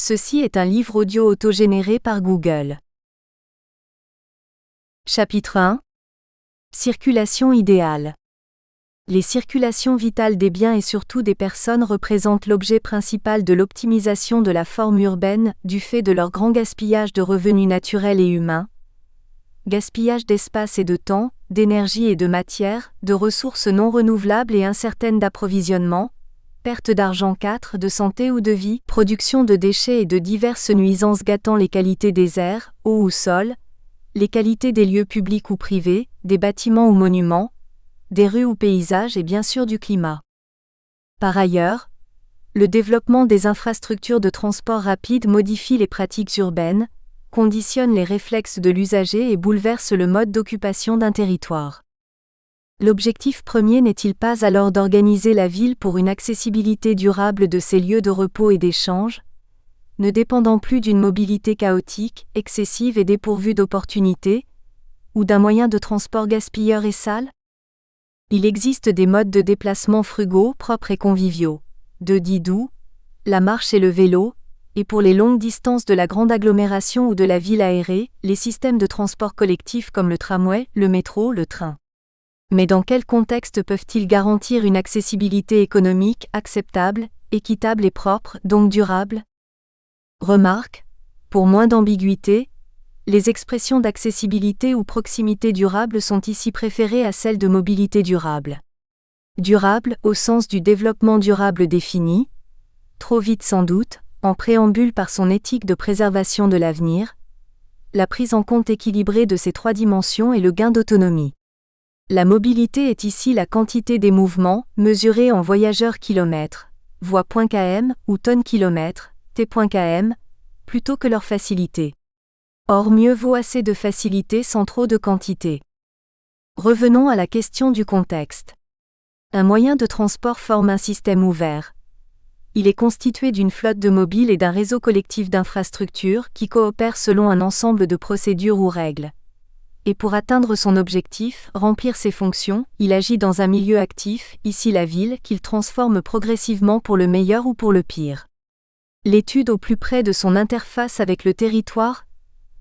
Ceci est un livre audio autogénéré par Google. Chapitre 1. Circulation idéale. Les circulations vitales des biens et surtout des personnes représentent l'objet principal de l'optimisation de la forme urbaine, du fait de leur grand gaspillage de revenus naturels et humains, gaspillage d'espace et de temps, d'énergie et de matière, de ressources non renouvelables et incertaines d'approvisionnement, perte d'argent 4, de santé ou de vie, production de déchets et de diverses nuisances gâtant les qualités des airs, eau ou sol, les qualités des lieux publics ou privés, des bâtiments ou monuments, des rues ou paysages et bien sûr du climat. Par ailleurs, le développement des infrastructures de transport rapide modifie les pratiques urbaines, conditionne les réflexes de l'usager et bouleverse le mode d'occupation d'un territoire. L'objectif premier n'est-il pas alors d'organiser la ville pour une accessibilité durable de ses lieux de repos et d'échange, ne dépendant plus d'une mobilité chaotique, excessive et dépourvue d'opportunités, ou d'un moyen de transport gaspilleur et sale? Il existe des modes de déplacement frugaux, propres et conviviaux, dits doux, la marche et le vélo, et pour les longues distances de la grande agglomération ou de la ville aérée, les systèmes de transport collectif comme le tramway, le métro, le train. Mais dans quel contexte peuvent-ils garantir une accessibilité économique acceptable, équitable et propre, donc durable? Remarque, pour moins d'ambiguïté, les expressions d'accessibilité ou proximité durable sont ici préférées à celles de mobilité durable. Durable, au sens du développement durable défini, trop vite sans doute, en préambule par son éthique de préservation de l'avenir, la prise en compte équilibrée de ces trois dimensions et le gain d'autonomie. La mobilité est ici la quantité des mouvements, mesurée en voyageurs-kilomètres, voies.km ou tonnes-kilomètres, t.km, plutôt que leur facilité. Or mieux vaut assez de facilité sans trop de quantité. Revenons à la question du contexte. Un moyen de transport forme un système ouvert. Il est constitué d'une flotte de mobiles et d'un réseau collectif d'infrastructures qui coopèrent selon un ensemble de procédures ou règles. Et pour atteindre son objectif, remplir ses fonctions, il agit dans un milieu actif, ici la ville, qu'il transforme progressivement pour le meilleur ou pour le pire. L'étude au plus près de son interface avec le territoire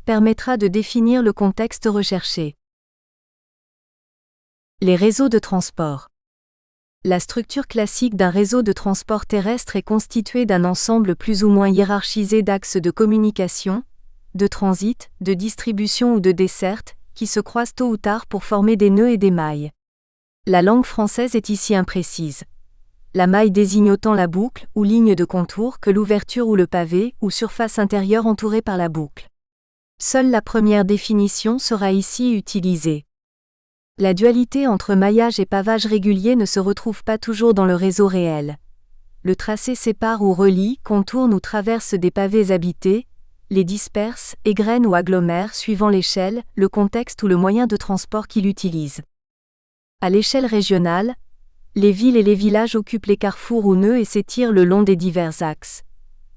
permettra de définir le contexte recherché. Les réseaux de transport. La structure classique d'un réseau de transport terrestre est constituée d'un ensemble plus ou moins hiérarchisé d'axes de communication, de transit, de distribution ou de desserte, qui se croisent tôt ou tard pour former des nœuds et des mailles. La langue française est ici imprécise. La maille désigne autant la boucle, ou ligne de contour, que l'ouverture ou le pavé, ou surface intérieure entourée par la boucle. Seule la première définition sera ici utilisée. La dualité entre maillage et pavage régulier ne se retrouve pas toujours dans le réseau réel. Le tracé sépare ou relie, contourne ou traverse des pavés habités, les disperse, égrène ou agglomère suivant l'échelle, le contexte ou le moyen de transport qu'il utilise. À l'échelle régionale, les villes et les villages occupent les carrefours ou nœuds et s'étirent le long des divers axes.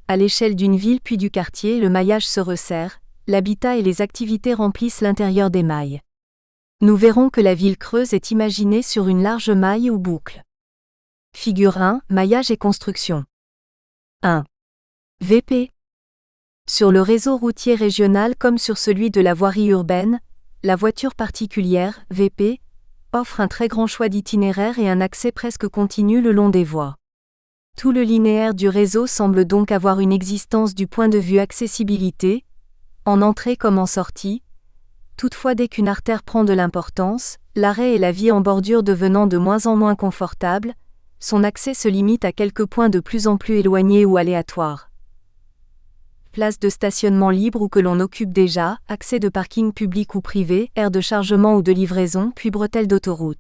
À l'échelle d'une ville puis du quartier, le maillage se resserre, l'habitat et les activités remplissent l'intérieur des mailles. Nous verrons que la ville creuse est imaginée sur une large maille ou boucle. Figure 1, maillage et construction. 1. VP. Sur le réseau routier régional comme sur celui de la voirie urbaine, la voiture particulière, VP, offre un très grand choix d'itinéraires et un accès presque continu le long des voies. Tout le linéaire du réseau semble donc avoir une existence du point de vue accessibilité, en entrée comme en sortie. Toutefois dès qu'une artère prend de l'importance, l'arrêt et la vie en bordure devenant de moins en moins confortables, son accès se limite à quelques points de plus en plus éloignés ou aléatoires. Place de stationnement libre ou que l'on occupe déjà, accès de parking public ou privé, aire de chargement ou de livraison, puis bretelles d'autoroute.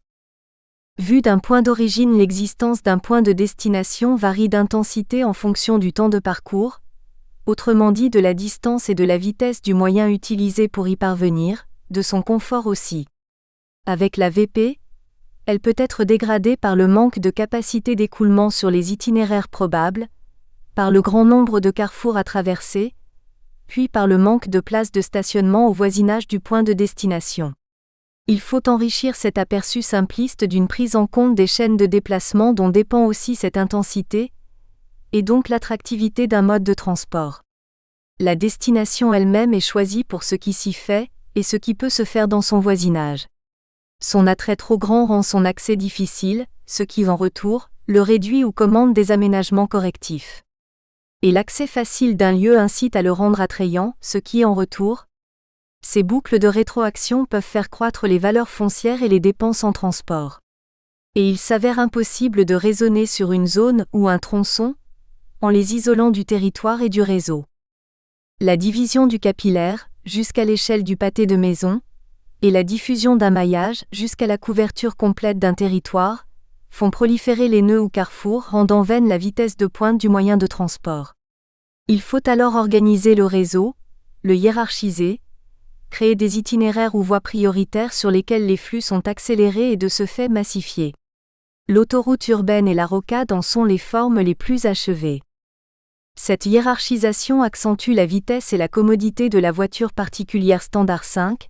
Vu d'un point d'origine, l'existence d'un point de destination varie d'intensité en fonction du temps de parcours, autrement dit de la distance et de la vitesse du moyen utilisé pour y parvenir, de son confort aussi. Avec la VP, elle peut être dégradée par le manque de capacité d'écoulement sur les itinéraires probables, par le grand nombre de carrefours à traverser, puis par le manque de places de stationnement au voisinage du point de destination. Il faut enrichir cet aperçu simpliste d'une prise en compte des chaînes de déplacement dont dépend aussi cette intensité, et donc l'attractivité d'un mode de transport. La destination elle-même est choisie pour ce qui s'y fait, et ce qui peut se faire dans son voisinage. Son attrait trop grand rend son accès difficile, ce qui en retour, le réduit ou commande des aménagements correctifs. Et l'accès facile d'un lieu incite à le rendre attrayant, ce qui en retour. Ces boucles de rétroaction peuvent faire croître les valeurs foncières et les dépenses en transport. Et il s'avère impossible de raisonner sur une zone ou un tronçon, en les isolant du territoire et du réseau. La division du capillaire, jusqu'à l'échelle du pâté de maison, et la diffusion d'un maillage jusqu'à la couverture complète d'un territoire, font proliférer les nœuds ou carrefours rendant vaine la vitesse de pointe du moyen de transport. Il faut alors organiser le réseau, le hiérarchiser, créer des itinéraires ou voies prioritaires sur lesquelles les flux sont accélérés et de ce fait massifiés. L'autoroute urbaine et la rocade en sont les formes les plus achevées. Cette hiérarchisation accentue la vitesse et la commodité de la voiture particulière standard 5,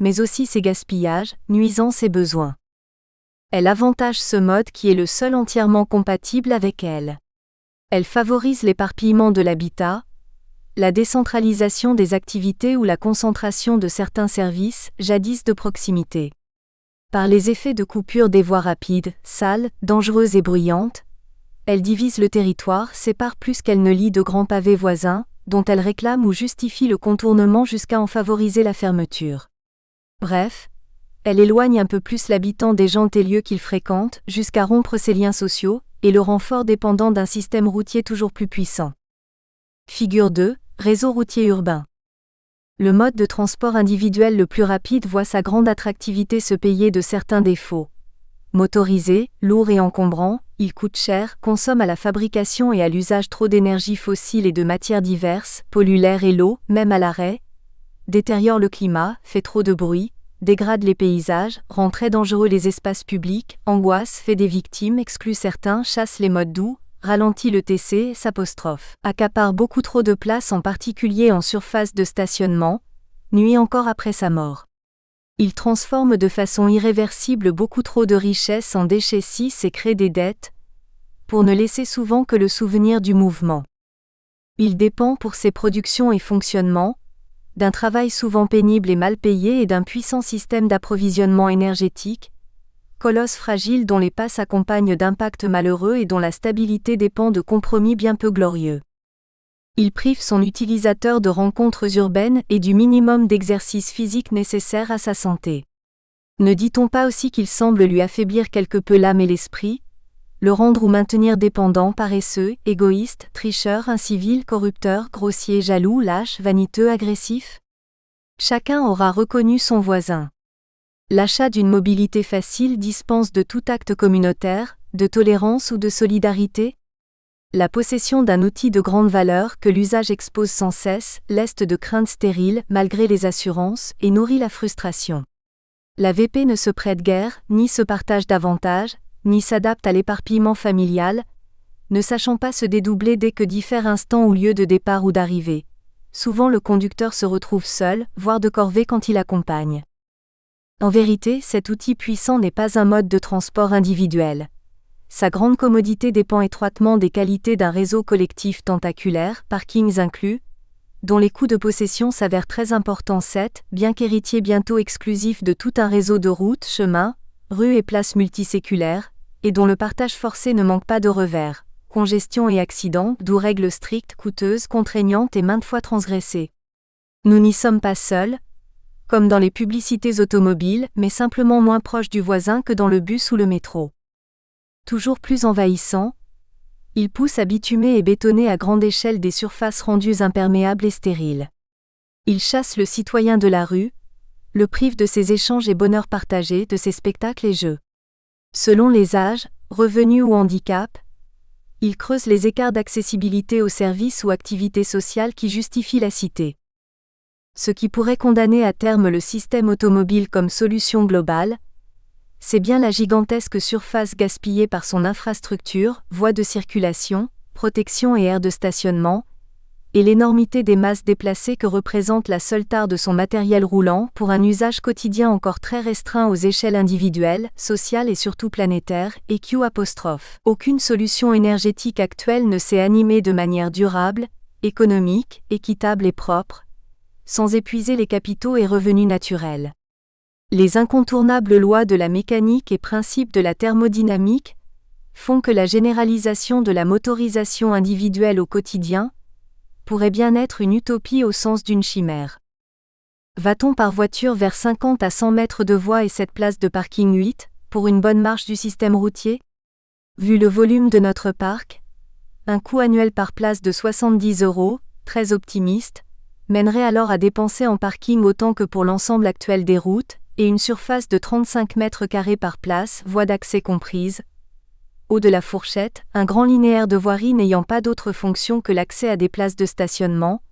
mais aussi ses gaspillages, nuisances et besoins. Elle avantage ce mode qui est le seul entièrement compatible avec elle. Elle favorise l'éparpillement de l'habitat, la décentralisation des activités ou la concentration de certains services, jadis de proximité. Par les effets de coupure des voies rapides, sales, dangereuses et bruyantes, elle divise le territoire, sépare plus qu'elle ne lie de grands pavés voisins, dont elle réclame ou justifie le contournement jusqu'à en favoriser la fermeture. Bref, elle éloigne un peu plus l'habitant des gens et lieux qu'il fréquente, jusqu'à rompre ses liens sociaux, et le rend fort dépendant d'un système routier toujours plus puissant. Figure 2, réseau routier urbain. Le mode de transport individuel le plus rapide voit sa grande attractivité se payer de certains défauts. Motorisé, lourd et encombrant, il coûte cher, consomme à la fabrication et à l'usage trop d'énergie fossile et de matières diverses, pollue l'air et l'eau, même à l'arrêt, détériore le climat, fait trop de bruit, dégrade les paysages, rend très dangereux les espaces publics, angoisse, fait des victimes, exclut certains, chasse les modes doux, ralentit le TC, accapare beaucoup trop de place en particulier en surface de stationnement, nuit encore après sa mort. Il transforme de façon irréversible beaucoup trop de richesses en déchets et crée des dettes, pour ne laisser souvent que le souvenir du mouvement. Il dépend pour ses productions et fonctionnements, d'un travail souvent pénible et mal payé et d'un puissant système d'approvisionnement énergétique, colosse fragile dont les pas s'accompagnent d'impacts malheureux et dont la stabilité dépend de compromis bien peu glorieux. Il prive son utilisateur de rencontres urbaines et du minimum d'exercice physique nécessaire à sa santé. Ne dit-on pas aussi qu'il semble lui affaiblir quelque peu l'âme et l'esprit, le rendre ou maintenir dépendant, paresseux, égoïste, tricheur, incivil, corrupteur, grossier, jaloux, lâche, vaniteux, agressif ? Chacun aura reconnu son voisin. L'achat d'une mobilité facile dispense de tout acte communautaire, de tolérance ou de solidarité ? La possession d'un outil de grande valeur que l'usage expose sans cesse, leste de craintes stériles malgré les assurances et nourrit la frustration. La VP ne se prête guère, ni se partage davantage, ni s'adapte à l'éparpillement familial, ne sachant pas se dédoubler dès que diffère instant ou lieu de départ ou d'arrivée. Souvent le conducteur se retrouve seul, voire de corvée quand il accompagne. En vérité, cet outil puissant n'est pas un mode de transport individuel. Sa grande commodité dépend étroitement des qualités d'un réseau collectif tentaculaire, parkings inclus, dont les coûts de possession s'avèrent très importants bien qu'héritier bientôt exclusif de tout un réseau de routes, chemins, rues et places multiséculaires, et dont le partage forcé ne manque pas de revers, congestion et accidents, d'où règles strictes, coûteuses, contraignantes et maintes fois transgressées. Nous n'y sommes pas seuls, comme dans les publicités automobiles, mais simplement moins proches du voisin que dans le bus ou le métro. Toujours plus envahissant, il pousse à bitumer et bétonner à grande échelle des surfaces rendues imperméables et stériles. Il chasse le citoyen de la rue, le prive de ses échanges et bonheurs partagés, de ses spectacles et jeux. Selon les âges, revenus ou handicap, il creuse les écarts d'accessibilité aux services ou activités sociales qui justifient la cité. Ce qui pourrait condamner à terme le système automobile comme solution globale, c'est bien la gigantesque surface gaspillée par son infrastructure, voies de circulation, protection et aires de stationnement, et l'énormité des masses déplacées que représente la seule tare de son matériel roulant pour un usage quotidien encore très restreint aux échelles individuelles, sociales et surtout planétaires, Aucune solution énergétique actuelle ne s'est animée de manière durable, économique, équitable et propre, sans épuiser les capitaux et revenus naturels. Les incontournables lois de la mécanique et principes de la thermodynamique font que la généralisation de la motorisation individuelle au quotidien pourrait bien être une utopie au sens d'une chimère. Va-t-on par voiture vers 50 à 100 mètres de voies et 7 places de parking 8, pour une bonne marche du système routier? Vu le volume de notre parc, un coût annuel par place de 70 €, très optimiste, mènerait alors à dépenser en parking autant que pour l'ensemble actuel des routes, et une surface de 35 mètres carrés par place, voie d'accès comprise. Haut de la fourchette, un grand linéaire de voirie n'ayant pas d'autre fonction que l'accès à des places de stationnement,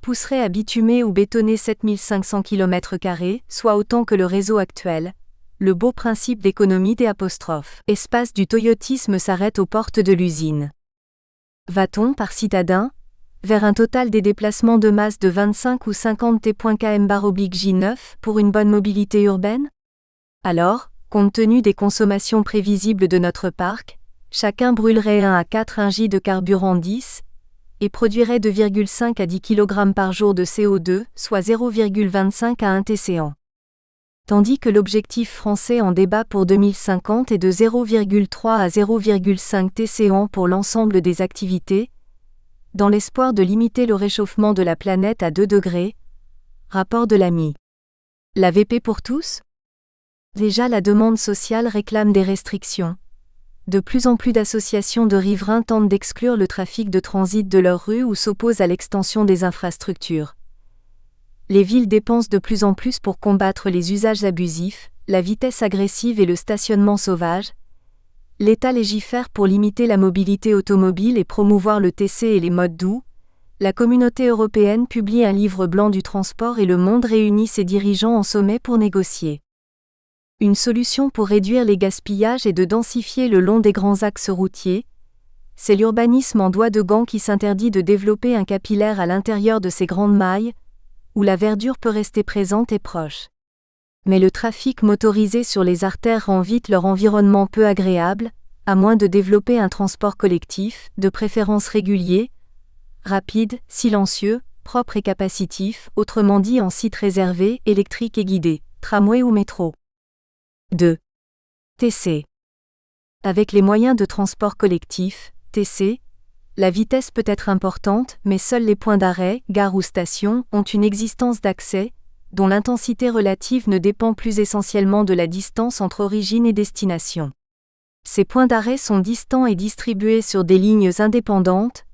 pousserait à bitumer ou bétonner 7500 km², soit autant que le réseau actuel. Le beau principe d'économie des apostrophes. Espace du toyotisme s'arrête aux portes de l'usine. Va-t-on, par citadin, vers un total des déplacements de masse de 25 ou 50 t/km/J9 pour une bonne mobilité urbaine? Alors, compte tenu des consommations prévisibles de notre parc, chacun brûlerait 1 à 4 ing de carburant 10 et produirait 2,5 à 10 kg par jour de CO2, soit 0,25 à 1 tcn. Tandis que l'objectif français en débat pour 2050 est de 0,3 à 0,5 tcn pour l'ensemble des activités, dans l'espoir de limiter le réchauffement de la planète à 2 degrés. Rapport de l'AMI. La VP pour tous? Déjà la demande sociale réclame des restrictions. De plus en plus d'associations de riverains tentent d'exclure le trafic de transit de leurs rues ou s'opposent à l'extension des infrastructures. Les villes dépensent de plus en plus pour combattre les usages abusifs, la vitesse agressive et le stationnement sauvage. L'État légifère pour limiter la mobilité automobile et promouvoir le TC et les modes doux. La Communauté européenne publie un livre blanc du transport et le monde réunit ses dirigeants en sommet pour négocier. Une solution pour réduire les gaspillages et de densifier le long des grands axes routiers, c'est l'urbanisme en doigt de gant qui s'interdit de développer un capillaire à l'intérieur de ces grandes mailles, où la verdure peut rester présente et proche. Mais le trafic motorisé sur les artères rend vite leur environnement peu agréable, à moins de développer un transport collectif, de préférence régulier, rapide, silencieux, propre et capacitif, autrement dit en site réservé, électrique et guidé, tramway ou métro. 2. TC. Avec les moyens de transport collectif, TC, la vitesse peut être importante, mais seuls les points d'arrêt, gares ou stations, ont une existence d'accès, dont l'intensité relative ne dépend plus essentiellement de la distance entre origine et destination. Ces points d'arrêt sont distants et distribués sur des lignes indépendantes,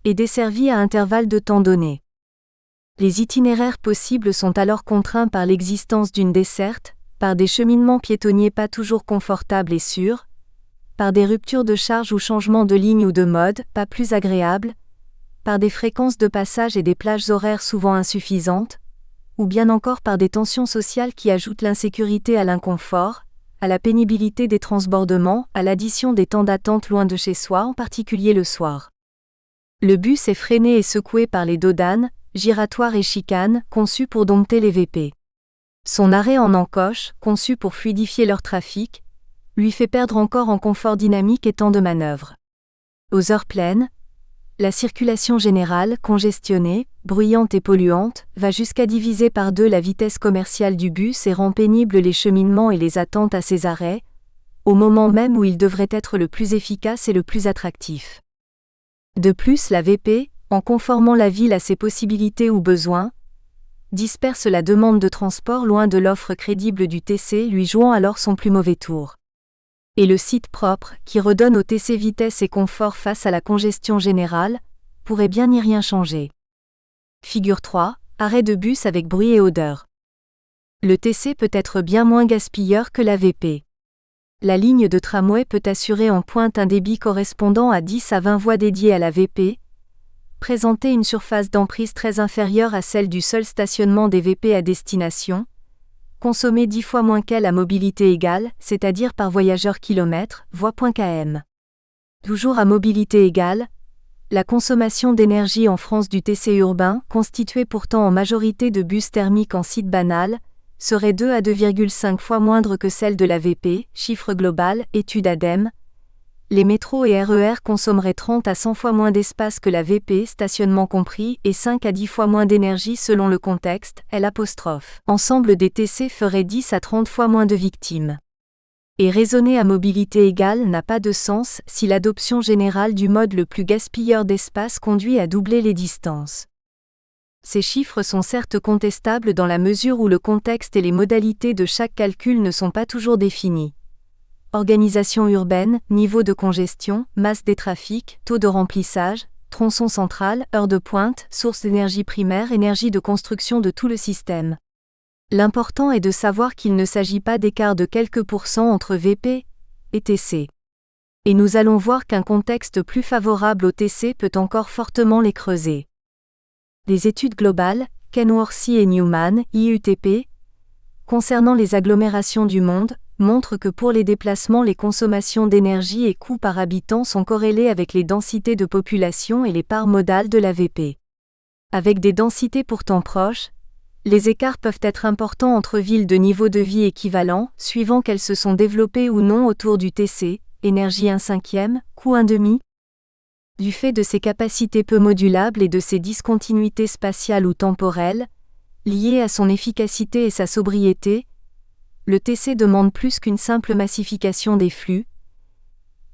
et desservis à intervalles de temps donnés. Les itinéraires possibles sont alors contraints par l'existence d'une desserte, par des cheminements piétonniers pas toujours confortables et sûrs, par des ruptures de charge ou changements de ligne ou de mode, pas plus agréables, par des fréquences de passage et des plages horaires souvent insuffisantes, ou bien encore par des tensions sociales qui ajoutent l'insécurité à l'inconfort, à la pénibilité des transbordements, à l'addition des temps d'attente loin de chez soi, en particulier le soir. Le bus est freiné et secoué par les dos d'âne, giratoires et chicanes, conçus pour dompter les VP. Son arrêt en encoche, conçu pour fluidifier leur trafic, lui fait perdre encore en confort dynamique et temps de manœuvre. Aux heures pleines, la circulation générale, congestionnée, bruyante et polluante, va jusqu'à diviser par 2 la vitesse commerciale du bus et rend pénibles les cheminements et les attentes à ses arrêts, au moment même où il devrait être le plus efficace et le plus attractif. De plus, la VP, en conformant la ville à ses possibilités ou besoins, disperse la demande de transport loin de l'offre crédible du TC, lui jouant alors son plus mauvais tour. Et le site propre, qui redonne au TC vitesse et confort face à la congestion générale, pourrait bien n'y rien changer. Figure 3, arrêt de bus avec bruit et odeur. Le TC peut être bien moins gaspilleur que la VP. La ligne de tramway peut assurer en pointe un débit correspondant à 10 à 20 voies dédiées à la VP, présenter une surface d'emprise très inférieure à celle du seul stationnement des VP à destination, consommer 10 fois moins qu'elle à mobilité égale, c'est-à-dire par voyageur kilomètre, voie.km. Toujours à mobilité égale, la consommation d'énergie en France du TC urbain, constituée pourtant en majorité de bus thermiques en site banal, serait 2 à 2,5 fois moindre que celle de la VP, chiffre global, étude ADEME. les métros et RER consommeraient 30 à 100 fois moins d'espace que la VP, stationnement compris, et 5 à 10 fois moins d'énergie selon le contexte, Ensemble des TC ferait 10 à 30 fois moins de victimes. Et raisonner à mobilité égale n'a pas de sens si l'adoption générale du mode le plus gaspilleur d'espace conduit à doubler les distances. Ces chiffres sont certes contestables dans la mesure où le contexte et les modalités de chaque calcul ne sont pas toujours définis. Organisation urbaine, niveau de congestion, masse des trafics, taux de remplissage, tronçon central, heure de pointe, source d'énergie primaire, énergie de construction de tout le système. L'important est de savoir qu'il ne s'agit pas d'écart de quelques pourcents entre VP et TC. Et nous allons voir qu'un contexte plus favorable au TC peut encore fortement les creuser. Des études globales, Kenworthy et Newman, IUTP, concernant les agglomérations du monde, montrent que pour les déplacements les consommations d'énergie et coûts par habitant sont corrélées avec les densités de population et les parts modales de la VP. Avec des densités pourtant proches, les écarts peuvent être importants entre villes de niveau de vie équivalent, suivant qu'elles se sont développées ou non autour du TC, énergie 1/5, coût 1/2. Du fait de ses capacités peu modulables et de ses discontinuités spatiales ou temporelles, liées à son efficacité et sa sobriété, le TC demande plus qu'une simple massification des flux.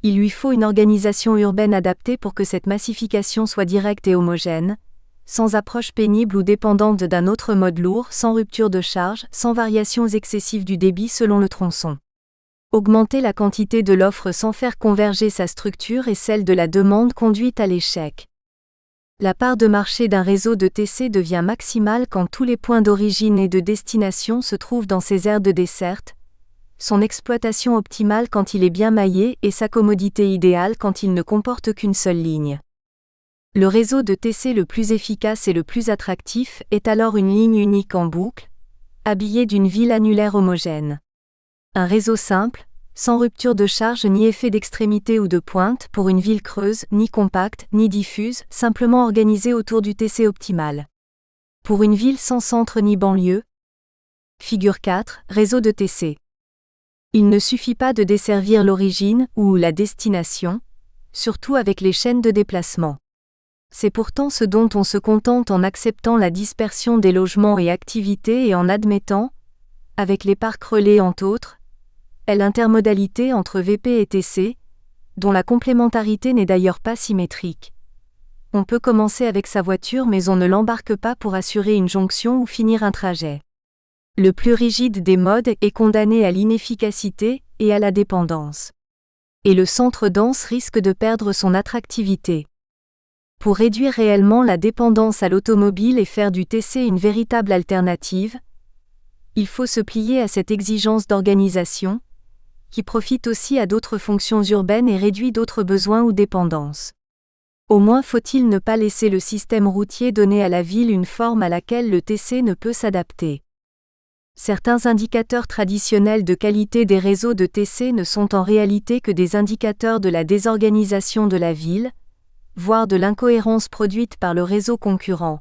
Il lui faut une organisation urbaine adaptée pour que cette massification soit directe et homogène, sans approche pénible ou dépendante d'un autre mode lourd, sans rupture de charge, sans variations excessives du débit selon le tronçon. Augmenter la quantité de l'offre sans faire converger sa structure et celle de la demande conduit à l'échec. La part de marché d'un réseau de TC devient maximale quand tous les points d'origine et de destination se trouvent dans ses aires de desserte, son exploitation optimale quand il est bien maillé et sa commodité idéale quand il ne comporte qu'une seule ligne. Le réseau de TC le plus efficace et le plus attractif est alors une ligne unique en boucle, habillée d'une ville annulaire homogène. Un réseau simple, sans rupture de charge ni effet d'extrémité ou de pointe pour une ville creuse, ni compacte, ni diffuse, simplement organisée autour du TC optimal. Pour une ville sans centre ni banlieue. Figure 4, réseau de TC. Il ne suffit pas de desservir l'origine ou la destination, surtout avec les chaînes de déplacement. C'est pourtant ce dont on se contente en acceptant la dispersion des logements et activités et en admettant, avec les parcs relais entre autres, l'intermodalité entre VP et TC, dont la complémentarité n'est d'ailleurs pas symétrique. On peut commencer avec sa voiture mais on ne l'embarque pas pour assurer une jonction ou finir un trajet. Le plus rigide des modes est condamné à l'inefficacité et à la dépendance. Et le centre dense risque de perdre son attractivité. Pour réduire réellement la dépendance à l'automobile et faire du TC une véritable alternative, il faut se plier à cette exigence d'organisation, qui profite aussi à d'autres fonctions urbaines et réduit d'autres besoins ou dépendances. Au moins faut-il ne pas laisser le système routier donner à la ville une forme à laquelle le TC ne peut s'adapter. Certains indicateurs traditionnels de qualité des réseaux de TC ne sont en réalité que des indicateurs de la désorganisation de la ville, voire de l'incohérence produite par le réseau concurrent.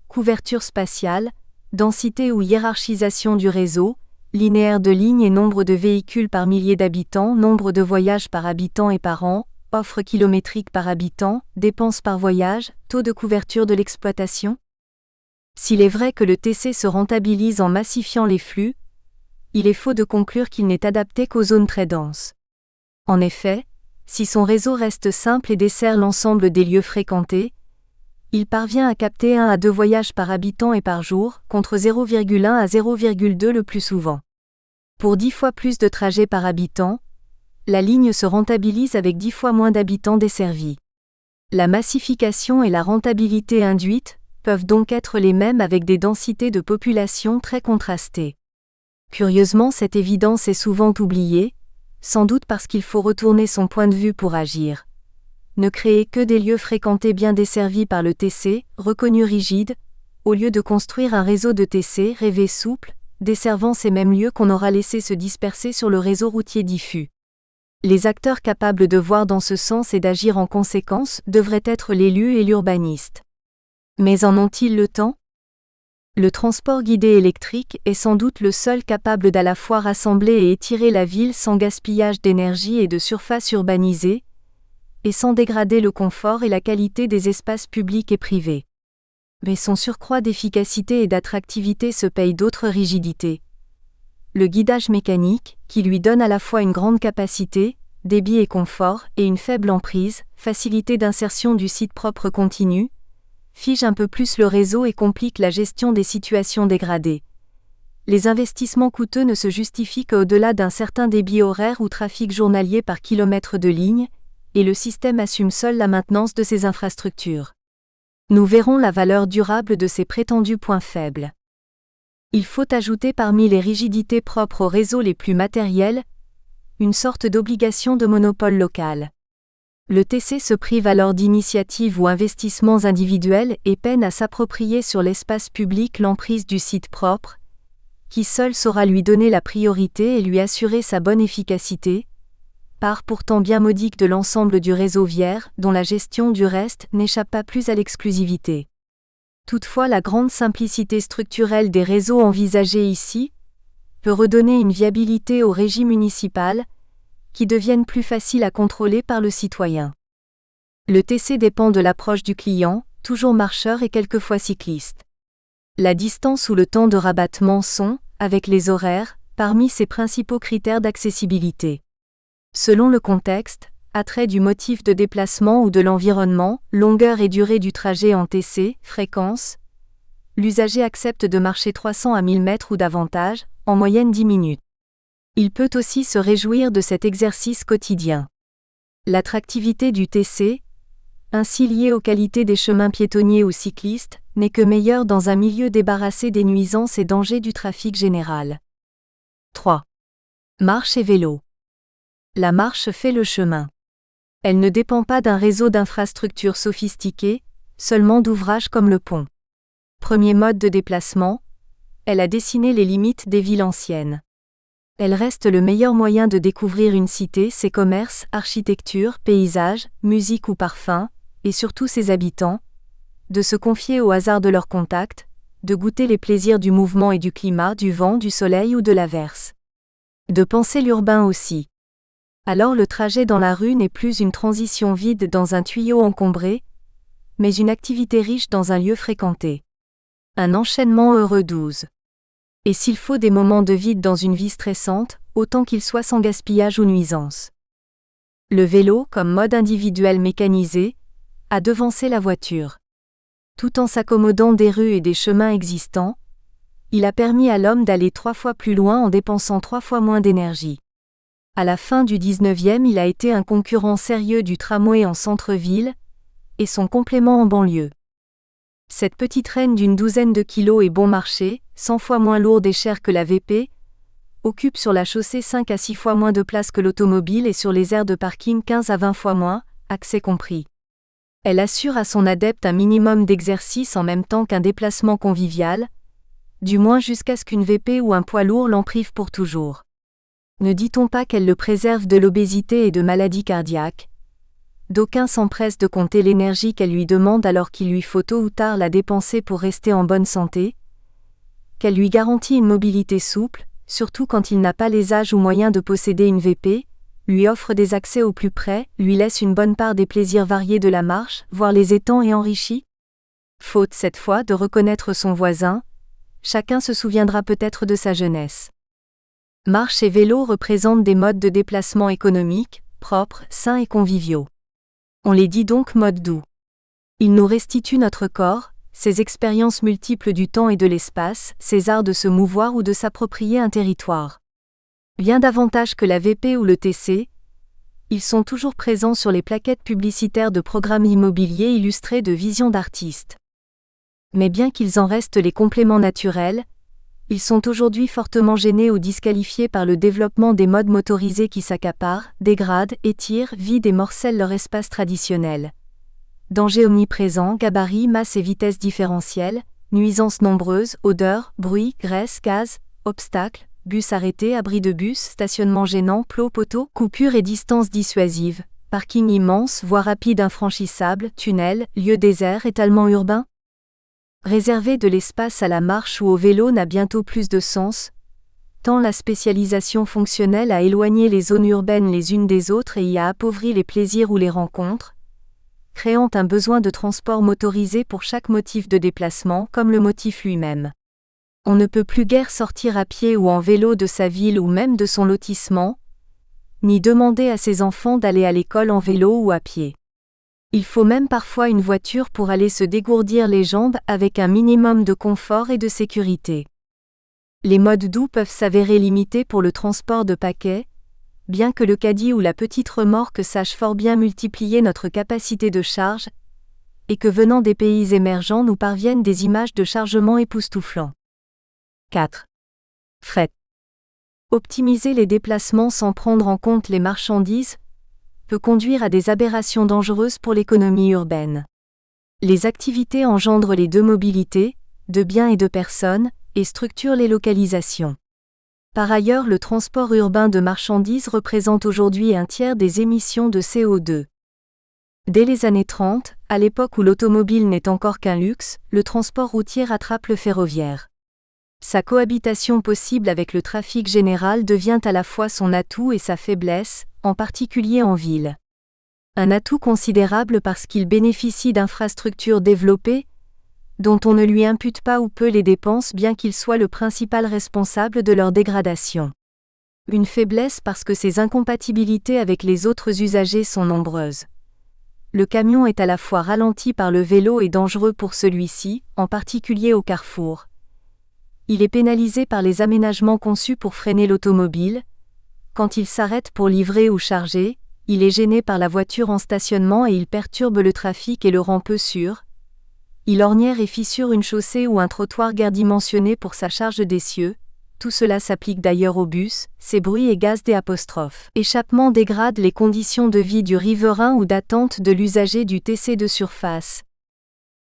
Couverture spatiale, densité ou hiérarchisation du réseau, linéaire de lignes et nombre de véhicules par millier d'habitants, nombre de voyages par habitant et par an, offre kilométrique par habitant, dépenses par voyage, taux de couverture de l'exploitation. S'il est vrai que le TC se rentabilise en massifiant les flux, il est faux de conclure qu'il n'est adapté qu'aux zones très denses. En effet, si son réseau reste simple et dessert l'ensemble des lieux fréquentés, il parvient à capter 1 à 2 voyages par habitant et par jour, contre 0,1 à 0,2 le plus souvent. Pour 10 fois plus de trajets par habitant, la ligne se rentabilise avec 10 fois moins d'habitants desservis. La massification et la rentabilité induite peuvent donc être les mêmes avec des densités de population très contrastées. Curieusement, cette évidence est souvent oubliée, sans doute parce qu'il faut retourner son point de vue pour agir. Ne créer que des lieux fréquentés bien desservis par le TC, reconnus rigides, au lieu de construire un réseau de TC rêvé souple, desservant ces mêmes lieux qu'on aura laissé se disperser sur le réseau routier diffus. Les acteurs capables de voir dans ce sens et d'agir en conséquence devraient être l'élu et l'urbaniste. Mais en ont-ils le temps ? Le transport guidé électrique est sans doute le seul capable d'à la fois rassembler et étirer la ville sans gaspillage d'énergie et de surface urbanisée, et sans dégrader le confort et la qualité des espaces publics et privés. Mais son surcroît d'efficacité et d'attractivité se paye d'autres rigidités. Le guidage mécanique, qui lui donne à la fois une grande capacité, débit et confort, et une faible emprise, facilité d'insertion du site propre continu, fige un peu plus le réseau et complique la gestion des situations dégradées. Les investissements coûteux ne se justifient qu'au-delà d'un certain débit horaire ou trafic journalier par kilomètre de ligne, et le système assume seul la maintenance de ces infrastructures. Nous verrons la valeur durable de ces prétendus points faibles. Il faut ajouter parmi les rigidités propres aux réseaux les plus matériels, une sorte d'obligation de monopole local. Le TC se prive alors d'initiatives ou investissements individuels et peine à s'approprier sur l'espace public l'emprise du site propre, qui seul saura lui donner la priorité et lui assurer sa bonne efficacité, part pourtant bien modique de l'ensemble du réseau viaire, dont la gestion du reste n'échappe pas plus à l'exclusivité. Toutefois, la grande simplicité structurelle des réseaux envisagés ici peut redonner une viabilité aux régies municipales, qui deviennent plus faciles à contrôler par le citoyen. Le TC dépend de l'approche du client, toujours marcheur et quelquefois cycliste. La distance ou le temps de rabattement sont, avec les horaires, parmi ses principaux critères d'accessibilité. Selon le contexte, attrait du motif de déplacement ou de l'environnement, longueur et durée du trajet en TC, fréquence, l'usager accepte de marcher 300 à 1000 mètres ou davantage, en moyenne 10 minutes. Il peut aussi se réjouir de cet exercice quotidien. L'attractivité du TC, ainsi liée aux qualités des chemins piétonniers ou cyclistes, n'est que meilleure dans un milieu débarrassé des nuisances et dangers du trafic général. 3. Marche et vélo. La marche fait le chemin. Elle ne dépend pas d'un réseau d'infrastructures sophistiquées, seulement d'ouvrages comme le pont. Premier mode de déplacement, elle a dessiné les limites des villes anciennes. Elle reste le meilleur moyen de découvrir une cité, ses commerces, architecture, paysages, musique ou parfums, et surtout ses habitants, de se confier au hasard de leur contact, de goûter les plaisirs du mouvement et du climat, du vent, du soleil ou de l'averse. De penser l'urbain aussi. Alors le trajet dans la rue n'est plus une transition vide dans un tuyau encombré, mais une activité riche dans un lieu fréquenté. Un enchaînement heureux 12. Et s'il faut des moments de vide dans une vie stressante, autant qu'ils soient sans gaspillage ou nuisance. Le vélo, comme mode individuel mécanisé, a devancé la voiture. Tout en s'accommodant des rues et des chemins existants, il a permis à l'homme d'aller 3 fois plus loin en dépensant 3 fois moins d'énergie. À la fin du 19e, il a été un concurrent sérieux du tramway en centre-ville, et son complément en banlieue. Cette petite reine d'une douzaine de kilos et bon marché, 100 fois moins lourde et chère que la VP, occupe sur la chaussée 5 à 6 fois moins de place que l'automobile et sur les aires de parking 15 à 20 fois moins, accès compris. Elle assure à son adepte un minimum d'exercice en même temps qu'un déplacement convivial, du moins jusqu'à ce qu'une VP ou un poids lourd l'en prive pour toujours. Ne dit-on pas qu'elle le préserve de l'obésité et de maladies cardiaques ? D'aucuns s'empressent de compter l'énergie qu'elle lui demande alors qu'il lui faut tôt ou tard la dépenser pour rester en bonne santé, qu'elle lui garantit une mobilité souple, surtout quand il n'a pas les âges ou moyens de posséder une VP, lui offre des accès au plus près, lui laisse une bonne part des plaisirs variés de la marche, voire les étend et enrichit. Faute cette fois de reconnaître son voisin, chacun se souviendra peut-être de sa jeunesse. Marche et vélo représentent des modes de déplacement économiques, propres, sains et conviviaux. On les dit donc modes doux. Ils nous restituent notre corps, ses expériences multiples du temps et de l'espace, ses arts de se mouvoir ou de s'approprier un territoire. Bien davantage que la VP ou le TC, ils sont toujours présents sur les plaquettes publicitaires de programmes immobiliers illustrés de visions d'artistes. Mais bien qu'ils en restent les compléments naturels, ils sont aujourd'hui fortement gênés ou disqualifiés par le développement des modes motorisés qui s'accaparent, dégradent, étirent, vident et morcellent leur espace traditionnel. Dangers omniprésents, gabarits, masse et vitesse différentielles, nuisances nombreuses, odeurs, bruit, graisse, gaz, obstacles, bus arrêtés, abris de bus, stationnement gênant, plots, poteaux, coupures et distances dissuasives, parking immense, voies rapides infranchissables, tunnels, lieux déserts, étalement urbain. Réserver de l'espace à la marche ou au vélo n'a bientôt plus de sens, tant la spécialisation fonctionnelle a éloigné les zones urbaines les unes des autres et y a appauvri les plaisirs ou les rencontres, créant un besoin de transport motorisé pour chaque motif de déplacement comme le motif lui-même. On ne peut plus guère sortir à pied ou en vélo de sa ville ou même de son lotissement, ni demander à ses enfants d'aller à l'école en vélo ou à pied. Il faut même parfois une voiture pour aller se dégourdir les jambes avec un minimum de confort et de sécurité. Les modes doux peuvent s'avérer limités pour le transport de paquets, bien que le caddie ou la petite remorque sache fort bien multiplier notre capacité de charge, et que venant des pays émergents nous parviennent des images de chargement époustouflants. 4. Fret. Optimiser les déplacements sans prendre en compte les marchandises peut conduire à des aberrations dangereuses pour l'économie urbaine. Les activités engendrent les deux mobilités, de biens et de personnes, et structurent les localisations. Par ailleurs, le transport urbain de marchandises représente aujourd'hui un tiers des émissions de CO2. Dès les années 30, à l'époque où l'automobile n'est encore qu'un luxe, le transport routier rattrape le ferroviaire. Sa cohabitation possible avec le trafic général devient à la fois son atout et sa faiblesse, en particulier en ville. Un atout considérable parce qu'il bénéficie d'infrastructures développées, dont on ne lui impute pas ou peu les dépenses bien qu'il soit le principal responsable de leur dégradation. Une faiblesse parce que ses incompatibilités avec les autres usagers sont nombreuses. Le camion est à la fois ralenti par le vélo et dangereux pour celui-ci, en particulier au carrefour. Il est pénalisé par les aménagements conçus pour freiner l'automobile. Quand il s'arrête pour livrer ou charger, il est gêné par la voiture en stationnement et il perturbe le trafic et le rend peu sûr. Il ornière et fissure une chaussée ou un trottoir guère dimensionné pour sa charge d'essieu. Tout cela s'applique d'ailleurs aux bus, ces bruits et gaz des apostrophes. Échappement dégrade les conditions de vie du riverain ou d'attente de l'usager du TC de surface.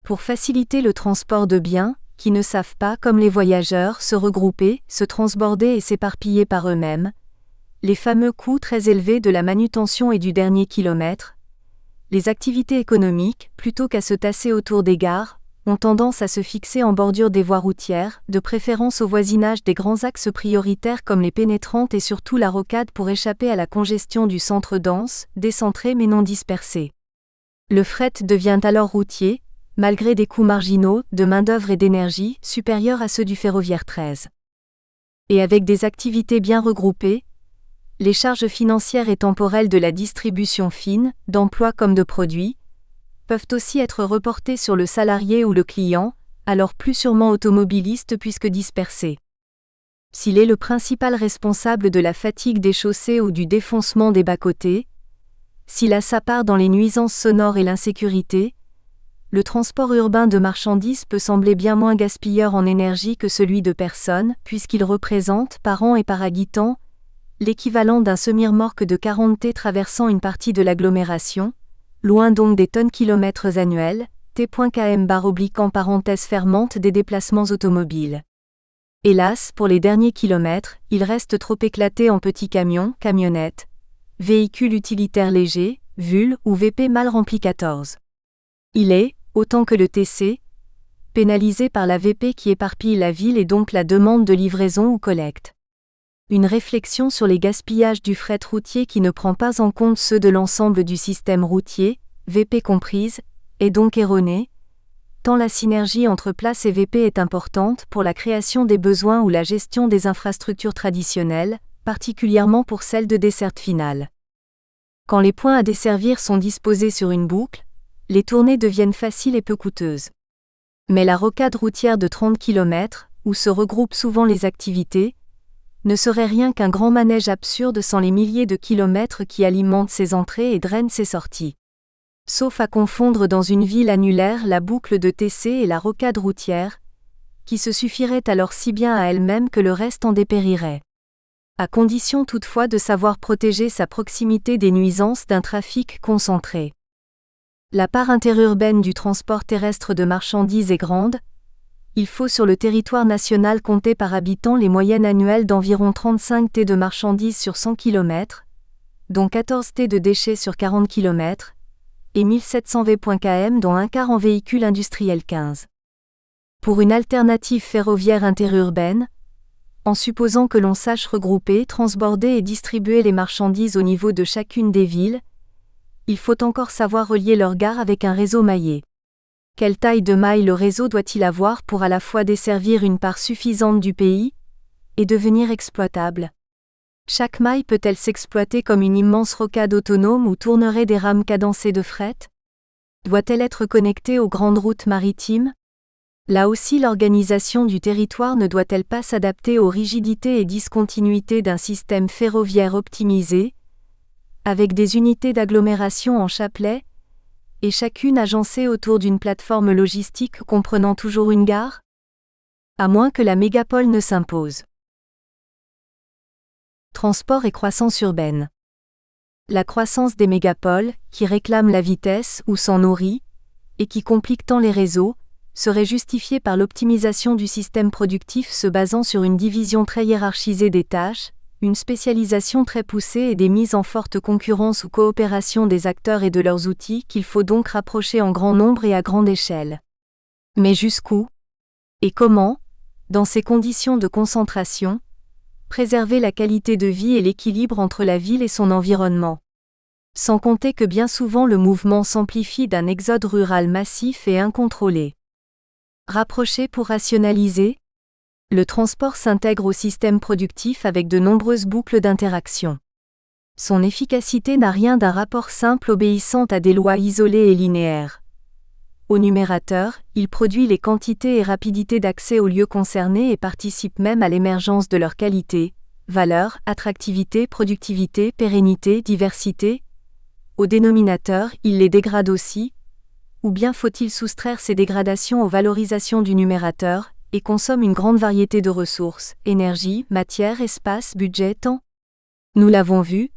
Pour faciliter le transport de biens, qui ne savent pas, comme les voyageurs, se regrouper, se transborder et s'éparpiller par eux-mêmes, les fameux coûts très élevés de la manutention et du dernier kilomètre, les activités économiques, plutôt qu'à se tasser autour des gares, ont tendance à se fixer en bordure des voies routières, de préférence au voisinage des grands axes prioritaires comme les pénétrantes et surtout la rocade pour échapper à la congestion du centre dense, décentré mais non dispersé. Le fret devient alors routier, malgré des coûts marginaux, de main-d'œuvre et d'énergie, supérieurs à ceux du ferroviaire 13. Et avec des activités bien regroupées, les charges financières et temporelles de la distribution fine, d'emploi comme de produits, peuvent aussi être reportées sur le salarié ou le client, alors plus sûrement automobiliste puisque dispersé. S'il est le principal responsable de la fatigue des chaussées ou du défoncement des bas-côtés, s'il a sa part dans les nuisances sonores et l'insécurité, le transport urbain de marchandises peut sembler bien moins gaspilleur en énergie que celui de personnes, puisqu'il représente, par an et par habitant, l'équivalent d'un semi-remorque de 40 T traversant une partie de l'agglomération, loin donc des tonnes-kilomètres annuels, T.km/en parenthèse fermante des déplacements automobiles. Hélas, pour les derniers kilomètres, il reste trop éclaté en petits camions, camionnettes, véhicules utilitaires légers, VUL ou VP mal remplis 14. Il est, autant que le TC, pénalisé par la VP qui éparpille la ville et donc la demande de livraison ou collecte. Une réflexion sur les gaspillages du fret routier qui ne prend pas en compte ceux de l'ensemble du système routier, VP comprise, est donc erronée, tant la synergie entre place et VP est importante pour la création des besoins ou la gestion des infrastructures traditionnelles, particulièrement pour celles de desserte finale. Quand les points à desservir sont disposés sur une boucle, les tournées deviennent faciles et peu coûteuses. Mais la rocade routière de 30 km, où se regroupent souvent les activités, ne serait rien qu'un grand manège absurde sans les milliers de kilomètres qui alimentent ses entrées et drainent ses sorties. Sauf à confondre dans une ville annulaire la boucle de TC et la rocade routière, qui se suffirait alors si bien à elle-même que le reste en dépérirait. À condition toutefois de savoir protéger sa proximité des nuisances d'un trafic concentré. La part interurbaine du transport terrestre de marchandises est grande. Il faut sur le territoire national compter par habitant les moyennes annuelles d'environ 35 T de marchandises sur 100 km, dont 14 T de déchets sur 40 km, et 1700 V.km dont un quart en véhicules industriels 15. Pour une alternative ferroviaire interurbaine, en supposant que l'on sache regrouper, transborder et distribuer les marchandises au niveau de chacune des villes, il faut encore savoir relier leurs gares avec un réseau maillé. Quelle taille de maille le réseau doit-il avoir pour à la fois desservir une part suffisante du pays et devenir exploitable? Chaque maille peut-elle s'exploiter comme une immense rocade autonome où tourneraient des rames cadencées de fret? Doit-elle être connectée aux grandes routes maritimes? Là aussi, l'organisation du territoire ne doit-elle pas s'adapter aux rigidités et discontinuités d'un système ferroviaire optimisé, avec des unités d'agglomération en chapelet, et chacune agencée autour d'une plateforme logistique comprenant toujours une gare? À moins que la mégapole ne s'impose. Transport et croissance urbaine. La croissance des mégapoles, qui réclament la vitesse ou s'en nourrit, et qui complique tant les réseaux, serait justifiée par l'optimisation du système productif se basant sur une division très hiérarchisée des tâches, une spécialisation très poussée et des mises en forte concurrence ou coopération des acteurs et de leurs outils qu'il faut donc rapprocher en grand nombre et à grande échelle. Mais jusqu'où? Et comment, dans ces conditions de concentration, préserver la qualité de vie et l'équilibre entre la ville et son environnement? Sans compter que bien souvent le mouvement s'amplifie d'un exode rural massif et incontrôlé. Rapprocher pour rationaliser? Le transport s'intègre au système productif avec de nombreuses boucles d'interaction. Son efficacité n'a rien d'un rapport simple obéissant à des lois isolées et linéaires. Au numérateur, il produit les quantités et rapidités d'accès aux lieux concernés et participe même à l'émergence de leur qualité, valeur, attractivité, productivité, pérennité, diversité. Au dénominateur, il les dégrade aussi, ou bien faut-il soustraire ces dégradations aux valorisations du numérateur, et consomme une grande variété de ressources, énergie, matière, espace, budget, temps? Nous l'avons vu,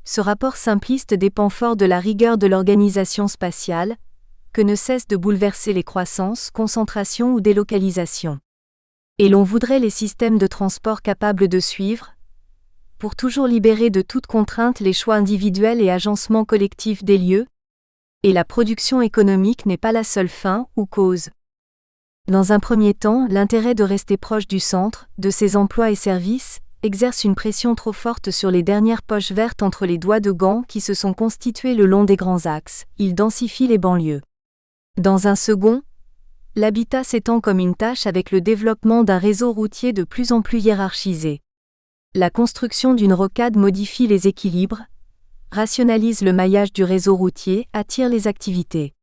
ce rapport simpliste dépend fort de la rigueur de l'organisation spatiale, que ne cesse de bouleverser les croissances, concentrations ou délocalisations. Et l'on voudrait les systèmes de transport capables de suivre, pour toujours libérer de toute contrainte les choix individuels et agencements collectifs des lieux? Et la production économique n'est pas la seule fin ou cause. Dans un premier temps, l'intérêt de rester proche du centre, de ses emplois et services, exerce une pression trop forte sur les dernières poches vertes entre les doigts de gants qui se sont constituées le long des grands axes. Il densifie les banlieues. Dans un second, l'habitat s'étend comme une tâche avec le développement d'un réseau routier de plus en plus hiérarchisé. La construction d'une rocade modifie les équilibres, rationalise le maillage du réseau routier, attire les activités.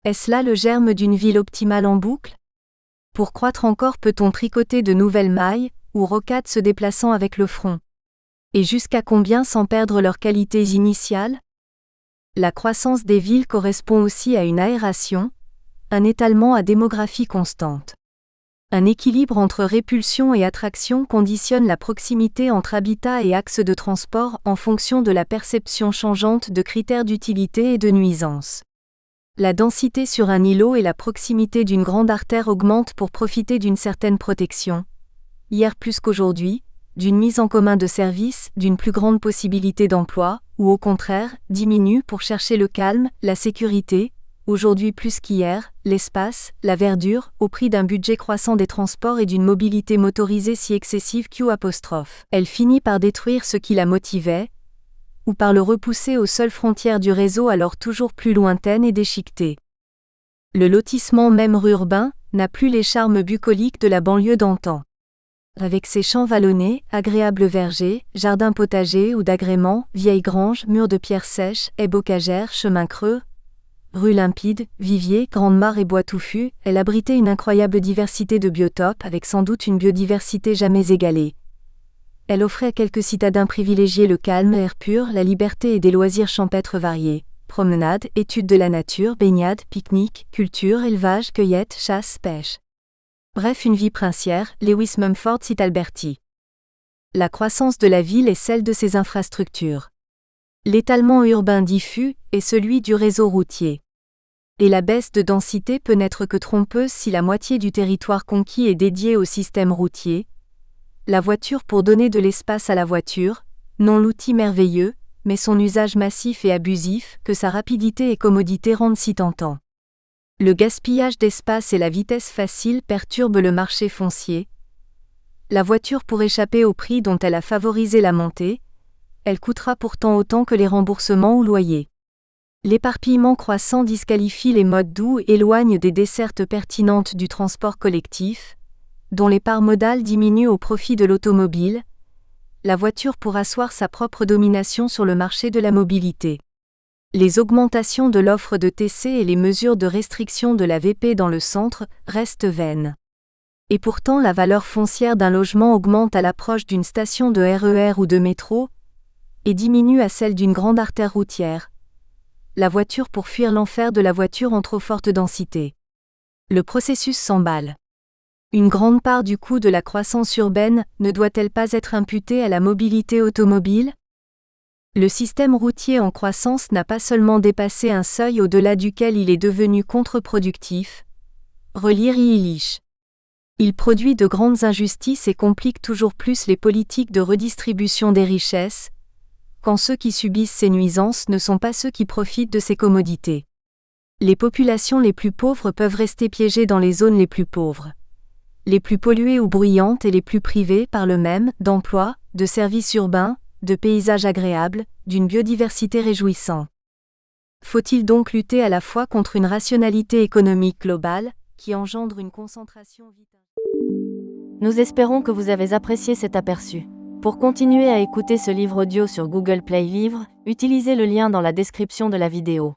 Est-ce là le germe d'une ville optimale en boucle? Pour croître encore peut-on tricoter de nouvelles mailles, ou rocades se déplaçant avec le front? Et jusqu'à combien sans perdre leurs qualités initiales? La croissance des villes correspond aussi à une aération, un étalement à démographie constante. Un équilibre entre répulsion et attraction conditionne la proximité entre habitat et axe de transport en fonction de la perception changeante de critères d'utilité et de nuisance. La densité sur un îlot et la proximité d'une grande artère augmentent pour profiter d'une certaine protection, hier plus qu'aujourd'hui, d'une mise en commun de services, d'une plus grande possibilité d'emploi, ou au contraire, diminuent pour chercher le calme, la sécurité, aujourd'hui plus qu'hier, l'espace, la verdure, au prix d'un budget croissant des transports et d'une mobilité motorisée si excessive Elle finit par détruire ce qui la motivait, ou par le repousser aux seules frontières du réseau alors toujours plus lointaines et déchiquetées. Le lotissement même urbain n'a plus les charmes bucoliques de la banlieue d'antan. Avec ses champs vallonnés, agréables vergers, jardins potagers ou d'agréments, vieilles granges, murs de pierre sèche, haies bocagères, chemins creux, rues limpides, viviers, grandes mares et bois touffus, elle abritait une incroyable diversité de biotopes avec sans doute une biodiversité jamais égalée. Elle offrait à quelques citadins privilégiés le calme, l'air pur, la liberté et des loisirs champêtres variés. Promenades, études de la nature, baignades, pique-niques, culture, élevage, cueillette, chasse, pêche. Bref, une vie princière, Lewis Mumford cite Alberti. La croissance de la ville est celle de ses infrastructures. L'étalement urbain diffus est celui du réseau routier. Et la baisse de densité peut n'être que trompeuse si la moitié du territoire conquis est dédiée au système routier. La voiture pour donner de l'espace à la voiture, non l'outil merveilleux, mais son usage massif et abusif que sa rapidité et commodité rendent si tentant. Le gaspillage d'espace et la vitesse facile perturbent le marché foncier. La voiture pour échapper au prix dont elle a favorisé la montée, elle coûtera pourtant autant que les remboursements ou loyers. L'éparpillement croissant disqualifie les modes doux et éloigne des dessertes pertinentes du transport collectif, dont les parts modales diminuent au profit de l'automobile. La voiture pour asseoir sa propre domination sur le marché de la mobilité. Les augmentations de l'offre de TC et les mesures de restriction de la VP dans le centre restent vaines. Et pourtant la valeur foncière d'un logement augmente à l'approche d'une station de RER ou de métro, et diminue à celle d'une grande artère routière. La voiture pour fuir l'enfer de la voiture en trop forte densité. Le processus s'emballe. Une grande part du coût de la croissance urbaine ne doit-elle pas être imputée à la mobilité automobile ? Le système routier en croissance n'a pas seulement dépassé un seuil au-delà duquel il est devenu contre-productif. Relire Illich. Il produit de grandes injustices et complique toujours plus les politiques de redistribution des richesses, quand ceux qui subissent ces nuisances ne sont pas ceux qui profitent de ces commodités. Les populations les plus pauvres peuvent rester piégées dans les zones les plus pauvres, les plus polluées ou bruyantes et les plus privées par le même d'emplois, de services urbains, de paysages agréables, d'une biodiversité réjouissante. Faut-il donc lutter à la fois contre une rationalité économique globale, qui engendre une concentration vitale ? Nous espérons que vous avez apprécié cet aperçu. Pour continuer à écouter ce livre audio sur Google Play Livres, utilisez le lien dans la description de la vidéo.